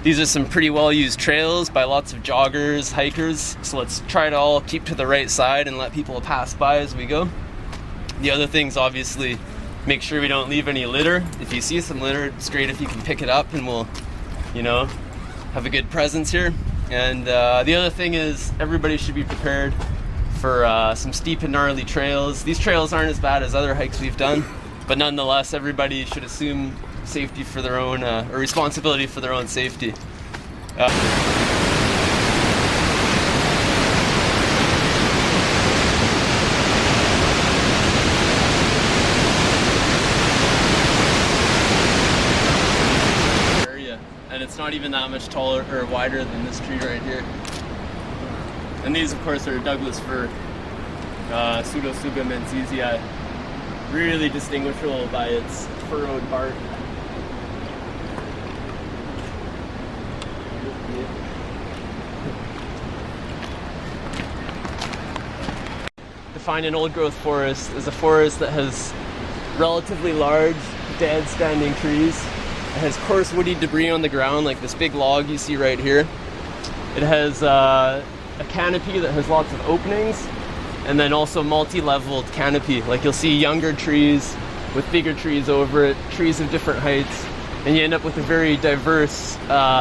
These are some pretty well used trails by lots of joggers, hikers, so let's try to all keep to the right side and let people pass by as we go. The other thing's obviously make sure we don't leave any litter. If you see some litter, it's great if you can pick it up and we'll, have a good presence here. And the other thing is everybody should be prepared for some steep and gnarly trails. These trails aren't as bad as other hikes we've done, but nonetheless, everybody should assume safety for their own, or responsibility for their own safety. And it's not even that much taller or wider than this tree right here. And these, of course, are Douglas fir, Pseudotsuga menziesii, really distinguishable by its furrowed bark. Define an old-growth forest as a forest that has relatively large, dead standing trees. It has coarse woody debris on the ground, like this big log you see right here. It has a canopy that has lots of openings, and then also multi-leveled canopy. Like you'll see younger trees with bigger trees over it, trees of different heights, and you end up with a very diverse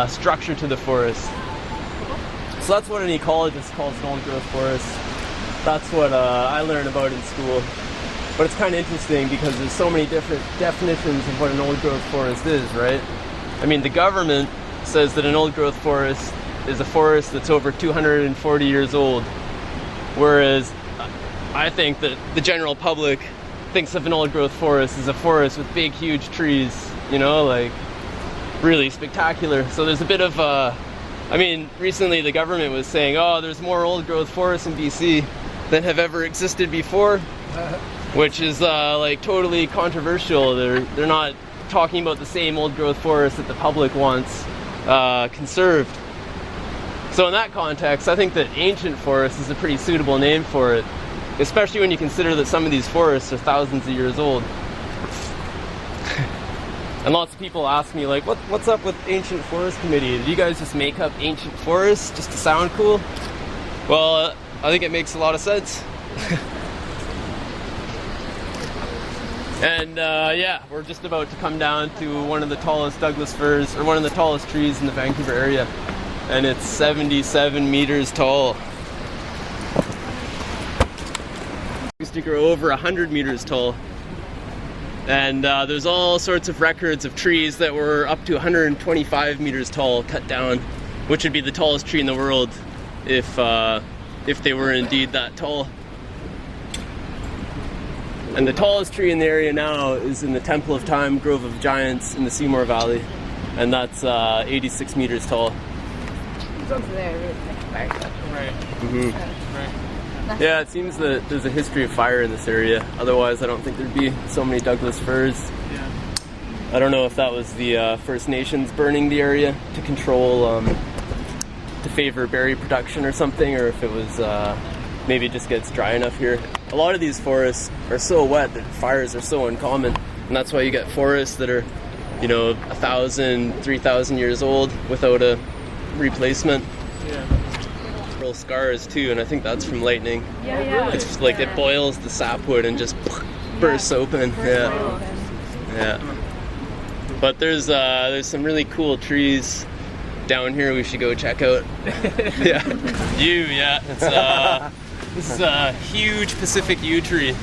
structure to the forest. So that's what an ecologist calls an old-growth forest. That's what I learned about in school. But it's kind of interesting because there's so many different definitions of what an old-growth forest is, right? I mean, the government says that an old-growth forest is a forest that's over 240 years old, whereas I think that the general public thinks of an old-growth forest as a forest with big, huge trees, like really spectacular. So there's a bit of recently the government was saying, oh, there's more old-growth forests in BC than have ever existed before. Which is totally controversial. They're not talking about the same old growth forest that the public wants conserved. So in that context, I think that ancient forest is a pretty suitable name for it, especially when you consider that some of these forests are thousands of years old. And lots of people ask me, like, what's up with Ancient Forest Committee? Did you guys just make up ancient forests just to sound cool? Well, I think it makes a lot of sense. And we're just about to come down to one of the tallest Douglas firs, or one of the tallest trees in the Vancouver area. And it's 77 meters tall. It used to grow over 100 meters tall. And there's all sorts of records of trees that were up to 125 meters tall cut down, which would be the tallest tree in the world if they were indeed that tall. And the tallest tree in the area now is in the Temple of Time Grove of Giants in the Seymour Valley, and that's 86 meters tall. It's over there, right? Right. Mm-hmm. Right. Yeah, it seems that there's a history of fire in this area. Otherwise, I don't think there'd be so many Douglas firs. Yeah. I don't know if that was the First Nations burning the area to control, to favor berry production or something, or if it was maybe it just gets dry enough here. A lot of these forests are so wet that fires are so uncommon, and that's why you get forests that are, 1,000, 3,000 years old without a replacement. Yeah. Real scars too, and I think that's from lightning. Yeah. It's like it boils the sapwood and just bursts open. Yeah. But there's some really cool trees down here we should go check out. Yeah. It's this is a huge Pacific yew tree.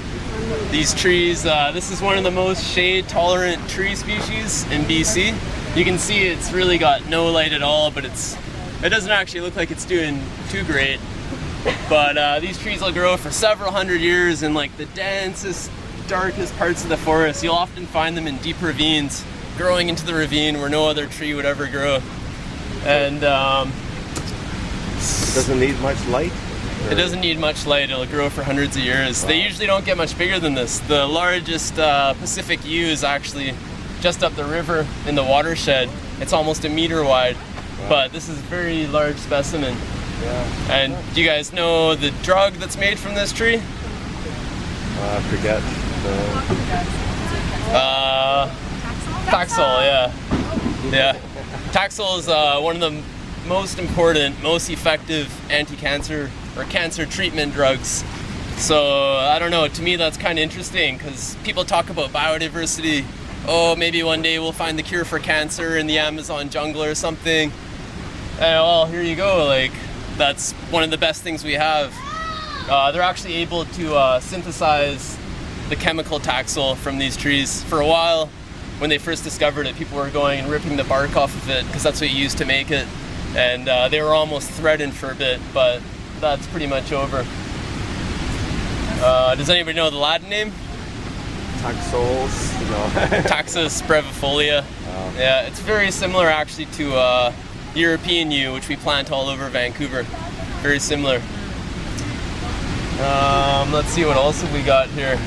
These trees, this is one of the most shade-tolerant tree species in BC. You can see it's really got no light at all, but it doesn't actually look like it's doing too great. But these trees will grow for several hundred years in like the densest, darkest parts of the forest. You'll often find them in deep ravines, growing into the ravine where no other tree would ever grow. And it doesn't need much light? It doesn't need much light. It'll grow for hundreds of years. Wow. They usually don't get much bigger than this. The largest Pacific yew is actually just up the river in the watershed. It's almost a meter wide. Wow. But this is a very large specimen. Yeah. And do you guys know the drug that's made from this tree? I forget. Taxol, yeah. Taxol is one of the most important, most effective anti-cancer or cancer treatment drugs. So I don't know, to me that's kind of interesting because people talk about biodiversity. Oh, maybe one day we'll find the cure for cancer in the Amazon jungle or something. And well, here you go, like that's one of the best things we have. They're actually able to synthesize the chemical Taxol from these trees. For a while, when they first discovered it, people were going and ripping the bark off of it because that's what you used to make it. And they were almost threatened for a bit, but that's pretty much over. Does anybody know the Latin name? Taxols, Taxus brevifolia. Oh. Yeah, it's very similar actually to European yew, which we plant all over Vancouver. Very similar. Let's see what else have we got here.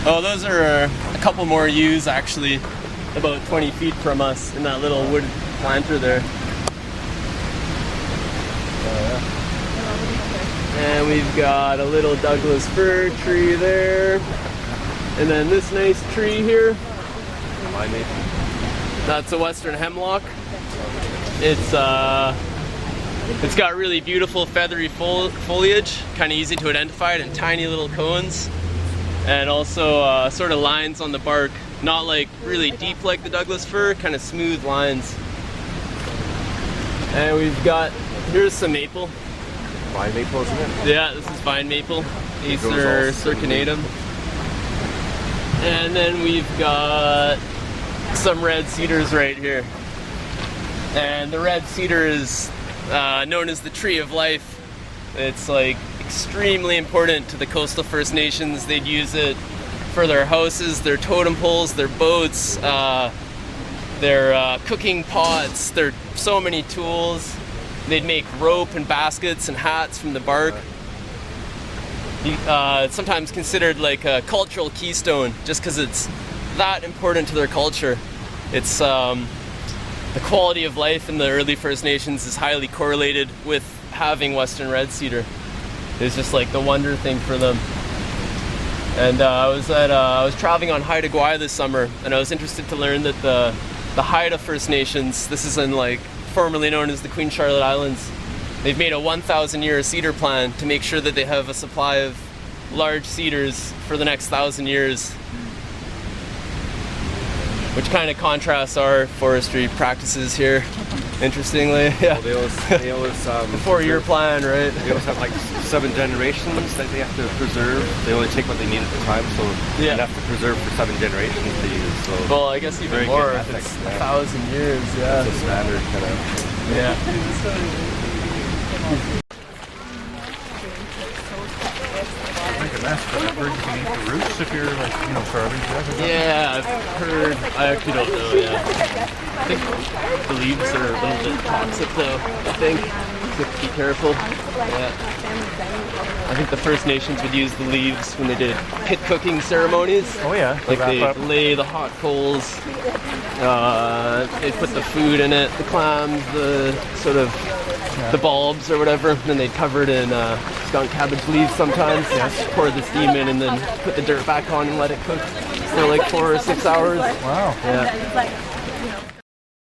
Oh, those are a couple more yews actually, about 20 feet from us in that little wood planter there. And we've got a little Douglas fir tree there. And then this nice tree here. That's a western hemlock. It's got really beautiful feathery foliage, kind of easy to identify it in tiny little cones. And also sort of lines on the bark, not like really deep like the Douglas fir, kind of smooth lines. And we've got, here's some maple. Vine maple, isn't it? Yeah, this is vine maple, Acer circinatum. And then we've got some red cedars right here. And the red cedar is known as the tree of life. It's like extremely important to the coastal First Nations. They'd use it for their houses, their totem poles, their boats, their cooking pots. There are so many tools. They'd make rope and baskets and hats from the bark. It's sometimes considered like a cultural keystone just because it's that important to their culture. It's the quality of life in the early First Nations is highly correlated with having Western red cedar. It's just like the wonder thing for them. And I was traveling on Haida Gwaii this summer, and I was interested to learn that the Haida First Nations, this is in like formerly known as the Queen Charlotte Islands, they've made a 1,000-year cedar plan to make sure that they have a supply of large cedars for the next 1,000 years, which kind of contrasts our forestry practices here. Interestingly, yeah. Well, they always the 4-year plan, right? They always have like 7 generations that they have to preserve. They only take what they need at the time, so Yeah. they have to preserve for 7 generations to use. So Well, I guess even Very more good if ethics, it's yeah. 1,000 years, yeah. it's a standard kind of. Yeah. Make a mess, but I've heard you can eat the roots if you're like, starving to death. Yeah, I've heard. I actually don't know. Yeah, I think the leaves are a little bit toxic, though. I think you have to be careful. Yeah, I think the First Nations would use the leaves when they did pit cooking ceremonies. Oh yeah, Like wrap they up. lay the hot coals. They put the food in it, the clams, the sort of the bulbs or whatever, and then they'd cover it in skunk cabbage leaves sometimes. Pour the steam in and then put the dirt back on and let it cook for like 4 or 6 hours. Wow. Yeah.